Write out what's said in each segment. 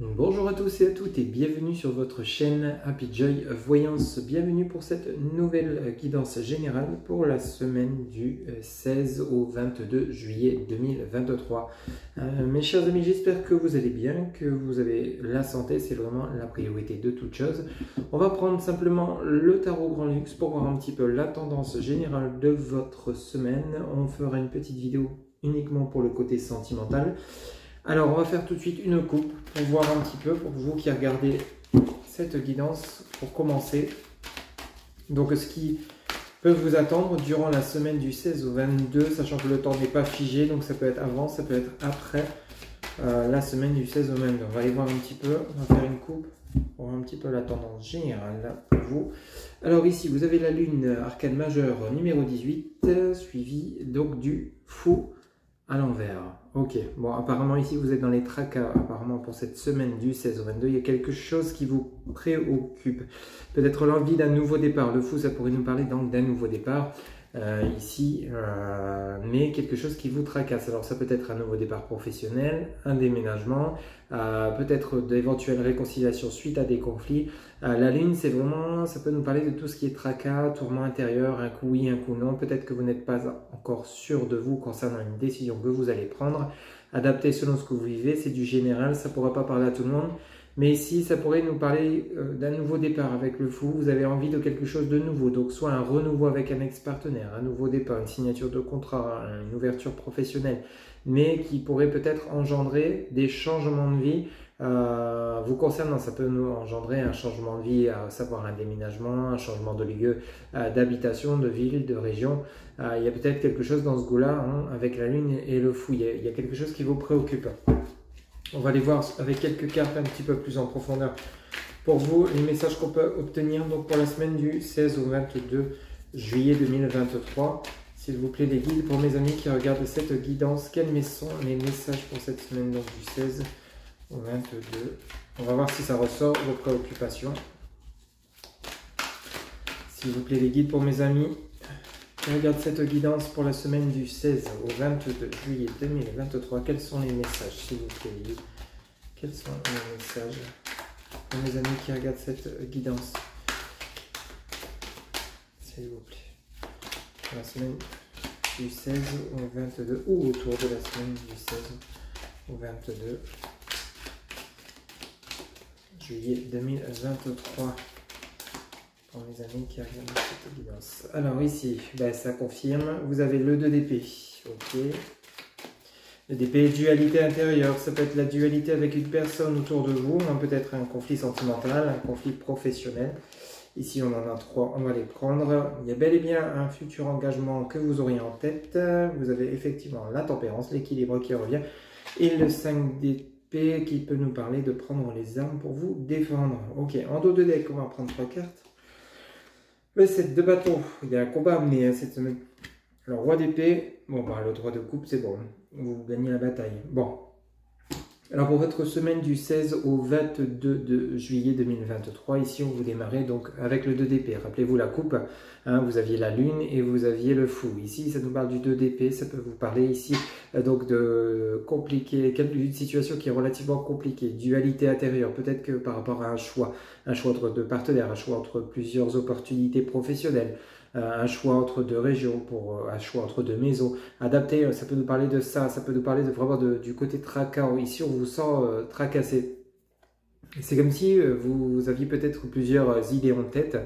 Bonjour à tous et à toutes et bienvenue sur votre chaîne Happy Joy Voyance. Bienvenue pour cette nouvelle guidance générale pour la semaine du 16 au 22 juillet 2023. Mes chers amis, j'espère que vous allez bien, que vous avez la santé, c'est vraiment la priorité de toute chose. On va prendre simplement le tarot Grand Luxe pour voir un petit peu la tendance générale de votre semaine. On fera une petite vidéo uniquement pour le côté sentimental. Alors, on va faire tout de suite une coupe pour voir un petit peu, pour vous qui regardez cette guidance, pour commencer. Donc, ce qui peut vous attendre durant la semaine du 16 au 22, sachant que le temps n'est pas figé, donc ça peut être avant, ça peut être après la semaine du 16 au 22. On va aller voir un petit peu, on va faire une coupe pour voir un petit peu la tendance générale pour vous. Alors ici, vous avez la lune arcane majeure numéro 18, suivi donc du fou à l'envers. Ok, bon, apparemment ici vous êtes dans les tracas, apparemment pour cette semaine du 16 au 22, il y a quelque chose qui vous préoccupe. Peut-être l'envie d'un nouveau départ. Le fou, ça pourrait nous parler donc d'un nouveau départ ici, mais quelque chose qui vous tracasse. Alors ça peut être un nouveau départ professionnel, un déménagement, peut-être d'éventuelles réconciliations suite à des conflits. La lune, c'est vraiment, ça peut nous parler de tout ce qui est tracas, tourment intérieur, un coup oui, un coup non. Peut-être que vous n'êtes pas encore sûr de vous concernant une décision que vous allez prendre. Adapté selon ce que vous vivez, c'est du général, ça ne pourra pas parler à tout le monde. Mais ici, ça pourrait nous parler d'un nouveau départ avec le fou. Vous avez envie de quelque chose de nouveau. Donc, soit un renouveau avec un ex-partenaire, un nouveau départ, une signature de contrat, une ouverture professionnelle, mais qui pourrait peut-être engendrer des changements de vie vous concernant. Ça peut nous engendrer un changement de vie, à savoir un déménagement, un changement de lieu d'habitation, de ville, de région. Il y a peut-être quelque chose dans ce goût-là avec la lune et le fou. Il y a quelque chose qui vous préoccupe. On va aller voir avec quelques cartes un petit peu plus en profondeur pour vous les messages qu'on peut obtenir donc pour la semaine du 16 au 22 juillet 2023. S'il vous plaît les guides, pour mes amis qui regardent cette guidance, quels sont les messages pour cette semaine donc du 16 au 22? On va voir si ça ressort vos préoccupations. S'il vous plaît les guides, pour mes amis qui regardent cette guidance pour la semaine du 16 au 22 juillet 2023, quels sont les messages, s'il vous plaît les guides? Quels sont les messages pour mes amis qui regardent cette guidance, s'il vous plaît, pour la semaine du 16 au 22 ou autour de la semaine du 16 au 22 juillet 2023 pour mes amis qui regardent cette guidance. Alors ici, ben, ça confirme, vous avez le 2 d'épée, ok. Le d'épée, dualité intérieure, ça peut être la dualité avec une personne autour de vous, peut-être un conflit sentimental, un conflit professionnel. Ici, on en a 3, on va les prendre. Il y a bel et bien un futur engagement que vous auriez en tête. Vous avez effectivement la tempérance, l'équilibre qui revient, et le 5 d'épée qui peut nous parler de prendre les armes pour vous défendre. Ok, en dos de deck, on va prendre 3 cartes. Le 7 de bateau, il y a un combat amené cette semaine. Le roi d'épée, bon, bah, le droit de coupe, c'est bon, vous gagnez la bataille. Bon, alors pour votre semaine du 16 au 22 de juillet 2023, ici on vous démarrez donc avec le 2 d'épée. Rappelez-vous la coupe, vous aviez la lune et vous aviez le fou. Ici ça nous parle du 2 d'épée, ça peut vous parler ici donc de compliqué, d'une situation qui est relativement compliquée, dualité intérieure, peut-être que par rapport à un choix entre deux partenaires, un choix entre plusieurs opportunités professionnelles, un choix entre deux régions, un choix entre deux maisons, adapté, ça peut nous parler de ça, ça peut nous parler vraiment du côté tracas. Ici on vous sent tracassé. C'est comme si vous aviez peut-être plusieurs idées en tête,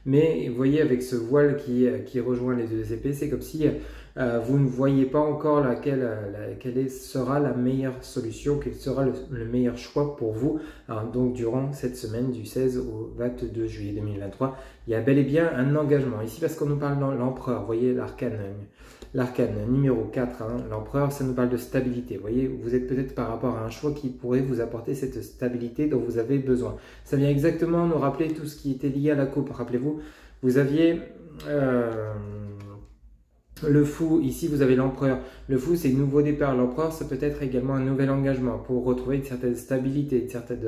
mais vous voyez avec ce voile qui rejoint les deux épées, c'est comme si vous ne voyez pas encore quelle sera la meilleure solution, quel sera le meilleur choix pour vous. Alors, donc durant cette semaine du 16 au 22 juillet 2023, il y a bel et bien un engagement. Ici parce qu'on nous parle de l'empereur, vous voyez l'arcane numéro 4, l'empereur, ça nous parle de stabilité. Vous voyez, vous êtes peut-être par rapport à un choix qui pourrait vous apporter cette stabilité dont vous avez besoin. Ça vient exactement nous rappeler tout ce qui était lié à la coupe. Rappelez-vous, vous aviez Le fou, ici vous avez l'empereur. Le fou, c'est nouveau départ. L'empereur, ça peut être également un nouvel engagement pour retrouver une certaine stabilité, une certaine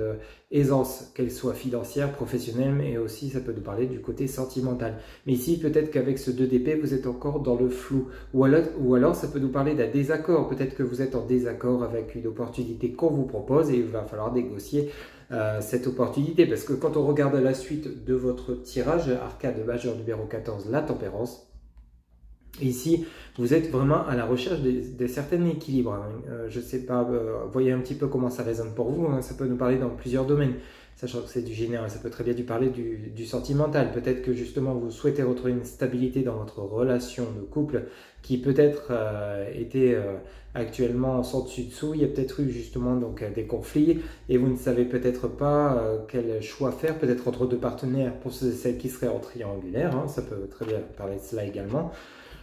aisance, qu'elle soit financière, professionnelle, mais aussi ça peut nous parler du côté sentimental. Mais ici, peut-être qu'avec ce 2 d'épée, vous êtes encore dans le flou. Ou alors ça peut nous parler d'un désaccord. Peut-être que vous êtes en désaccord avec une opportunité qu'on vous propose et il va falloir négocier cette opportunité. Parce que quand on regarde la suite de votre tirage, arcade majeur numéro 14, la tempérance, ici, vous êtes vraiment à la recherche de certains équilibres. Hein. Je ne sais pas, voyez un petit peu comment ça résonne pour vous. Hein. Ça peut nous parler dans plusieurs domaines, sachant que c'est du général. Ça peut très bien nous parler du sentimental. Peut-être que justement, vous souhaitez retrouver une stabilité dans votre relation de couple qui peut-être était actuellement sans dessus-dessous. Il y a peut-être eu justement donc, des conflits et vous ne savez peut-être pas quel choix faire, peut-être entre deux partenaires pour celles qui seraient en triangulaire. Hein. Ça peut très bien parler de cela également.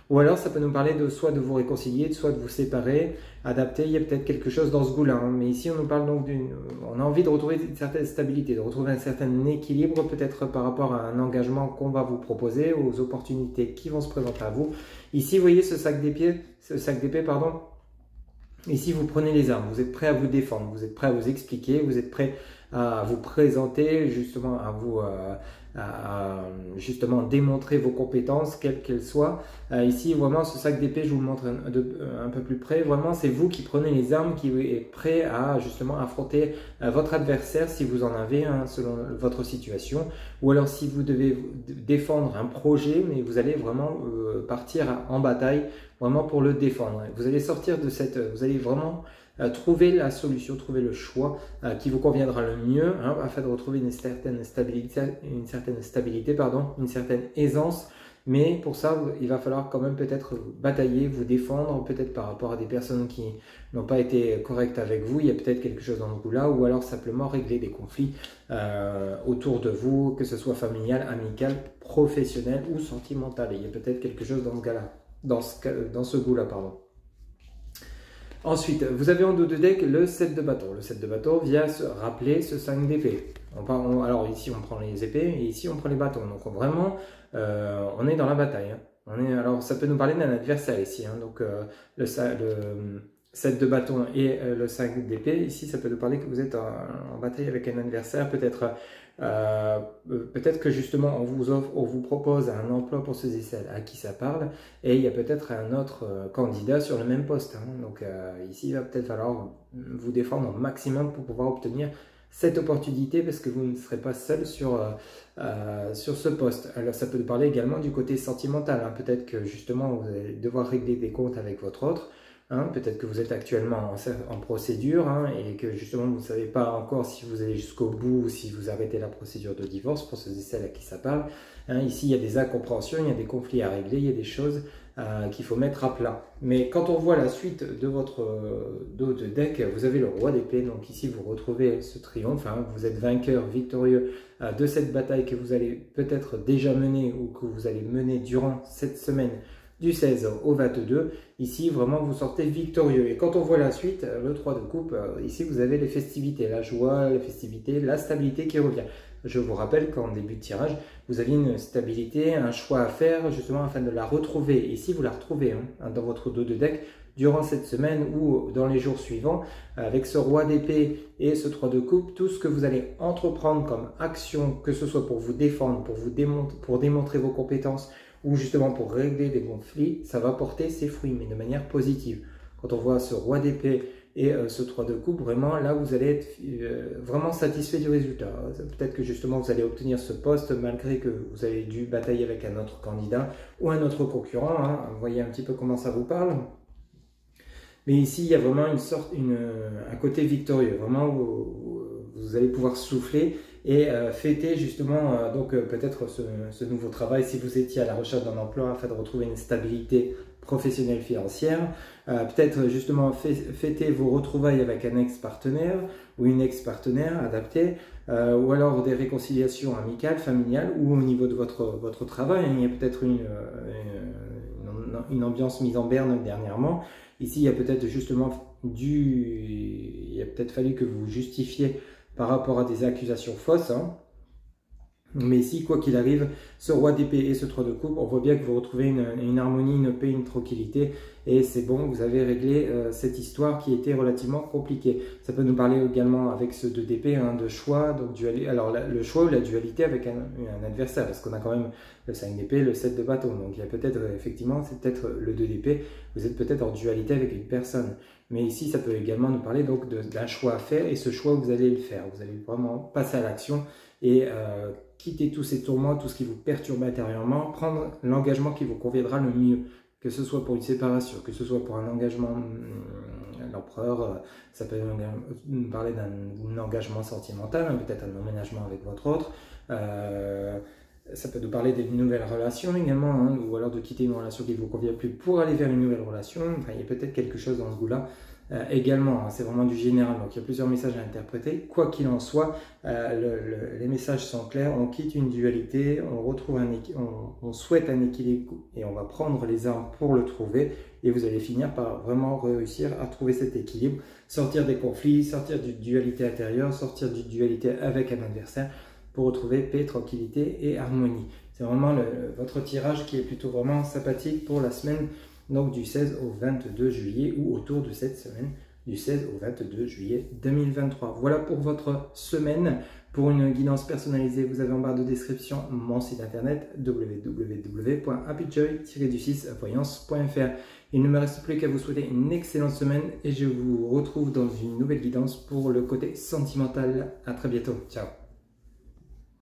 Ou alors, ça peut nous parler de soit de vous réconcilier, soit de vous séparer, adapter. Il y a peut-être quelque chose dans ce goût-là. Hein. Mais ici, on nous parle donc on a envie de retrouver une certaine stabilité, de retrouver un certain équilibre, peut-être par rapport à un engagement qu'on va vous proposer, aux opportunités qui vont se présenter à vous. Ici, vous voyez ce sac d'épée, pardon. Ici, vous prenez les armes. Vous êtes prêt à vous défendre. Vous êtes prêt à vous expliquer. Vous êtes prêt à vous présenter, justement, à justement démontrer vos compétences, quelles qu'elles soient. Ici, vraiment, ce sac d'épée, je vous le montre un peu plus près. Vraiment, c'est vous qui prenez les armes, qui êtes prêt à justement affronter votre adversaire si vous en avez, hein, selon votre situation. Ou alors, si vous devez défendre un projet, mais vous allez vraiment partir en bataille, vraiment pour le défendre. Vous allez sortir de vous allez vraiment trouver la solution, trouver le choix qui vous conviendra le mieux, hein, afin de retrouver une certaine stabilité, une certaine aisance. Mais pour ça, il va falloir quand même peut-être batailler, vous défendre, peut-être par rapport à des personnes qui n'ont pas été correctes avec vous. Il y a peut-être quelque chose dans ce goût-là, ou alors simplement régler des conflits autour de vous, que ce soit familial, amical, professionnel ou sentimental. Il y a peut-être quelque chose dans ce cas-là, dans ce goût-là, pardon. Ensuite, vous avez en dos de deck le 7 de bâton. Le 7 de bâton vient se rappeler ce 5 d'épée. Alors ici, on prend les épées et ici, on prend les bâtons. Donc vraiment, on est dans la bataille. Hein. Alors, ça peut nous parler d'un adversaire ici. Hein. Donc, le 7 de bâton et le 5 d'épée. Ici, ça peut nous parler que vous êtes en bataille avec un adversaire. Peut-être que justement on vous propose un emploi pour ceux et celles à qui ça parle, et il y a peut-être un autre candidat sur le même poste. Hein. Donc ici, il va peut-être falloir vous défendre au maximum pour pouvoir obtenir cette opportunité, parce que vous ne serez pas seul sur ce poste. Alors ça peut nous parler également du côté sentimental. Hein. Peut-être que justement vous allez devoir régler des comptes avec votre autre. Hein, peut-être que vous êtes actuellement en procédure, hein, et que justement vous ne savez pas encore si vous allez jusqu'au bout ou si vous arrêtez la procédure de divorce pour ceux et celles à qui ça parle. Hein, ici, il y a des incompréhensions, il y a des conflits à régler, il y a des choses qu'il faut mettre à plat. Mais quand on voit la suite de votre dos de deck, vous avez le roi d'épée. Donc ici, vous retrouvez ce triomphe. Hein, vous êtes vainqueur, victorieux de cette bataille que vous allez peut-être déjà mener ou que vous allez mener durant cette semaine du 16 au 22, ici vraiment vous sortez victorieux. Et quand on voit la suite, le 3 de coupe, ici vous avez les festivités, la joie, les festivités, la stabilité qui revient. Je vous rappelle qu'en début de tirage, vous aviez une stabilité, un choix à faire justement afin de la retrouver. Et ici vous la retrouvez hein, dans votre dos de deck durant cette semaine ou dans les jours suivants, avec ce roi d'épée et ce 3 de coupe, tout ce que vous allez entreprendre comme action, que ce soit pour vous défendre, pour démontrer vos compétences, ou justement pour régler des conflits, ça va porter ses fruits, mais de manière positive. Quand on voit ce roi d'épée et ce 3 de coupe, vraiment là vous allez être vraiment satisfait du résultat. Peut-être que justement vous allez obtenir ce poste malgré que vous avez dû batailler avec un autre candidat ou un autre concurrent. Hein. Vous voyez un petit peu comment ça vous parle. Mais ici il y a vraiment un côté victorieux. Vraiment vous allez pouvoir souffler et fêter justement peut-être ce nouveau travail si vous étiez à la recherche d'un emploi afin de retrouver une stabilité professionnelle financière. Peut-être justement fêter vos retrouvailles avec un ex-partenaire ou une ex-partenaire adaptée, ou alors des réconciliations amicales, familiales, ou au niveau de votre travail. Il y a peut-être une ambiance mise en berne dernièrement. Ici, il y a peut-être justement il a peut-être fallu que vous justifiez par rapport à des accusations fausses. Hein. Mais ici, quoi qu'il arrive, ce roi d'épée et ce 3 de coupe, on voit bien que vous retrouvez une harmonie, une paix, une tranquillité. Et c'est bon, vous avez réglé cette histoire qui était relativement compliquée. Ça peut nous parler également avec ce 2 d'épée, hein, de choix. Donc alors le choix ou la dualité avec un adversaire. Parce qu'on a quand même le 5 d'épée, le 7 de bâton. Donc il y a peut-être, effectivement, c'est peut-être le 2 d'épée. Vous êtes peut-être en dualité avec une personne. Mais ici, ça peut également nous parler donc d'un choix à faire. Et ce choix, vous allez le faire. Vous allez vraiment passer à l'action et quitter tous ces tourments, tout ce qui vous perturbe intérieurement, prendre l'engagement qui vous conviendra le mieux, que ce soit pour une séparation, que ce soit pour un engagement, l'empereur, ça peut nous parler d'un engagement sentimental, peut-être un emménagement avec votre autre, ça peut nous parler d'une nouvelle relation également, hein, ou alors de quitter une relation qui ne vous convient plus pour aller vers une nouvelle relation. Enfin, il y a peut-être quelque chose dans ce goût-là. Également, hein, c'est vraiment du général, donc il y a plusieurs messages à interpréter. Quoi qu'il en soit, les messages sont clairs. On quitte une dualité, on retrouve on souhaite un équilibre et on va prendre les armes pour le trouver. Et vous allez finir par vraiment réussir à trouver cet équilibre, sortir des conflits, sortir d'une dualité intérieure, sortir d'une dualité avec un adversaire pour retrouver paix, tranquillité et harmonie. C'est vraiment votre tirage qui est plutôt vraiment sympathique pour la semaine donc du 16 au 22 juillet ou autour de cette semaine du 16 au 22 juillet 2023. Voilà pour votre semaine. Pour une guidance personnalisée, vous avez en barre de description mon site internet www.happyjoy-voyance.fr. Il ne me reste plus qu'à vous souhaiter une excellente semaine et je vous retrouve dans une nouvelle guidance pour le côté sentimental. À très bientôt. Ciao.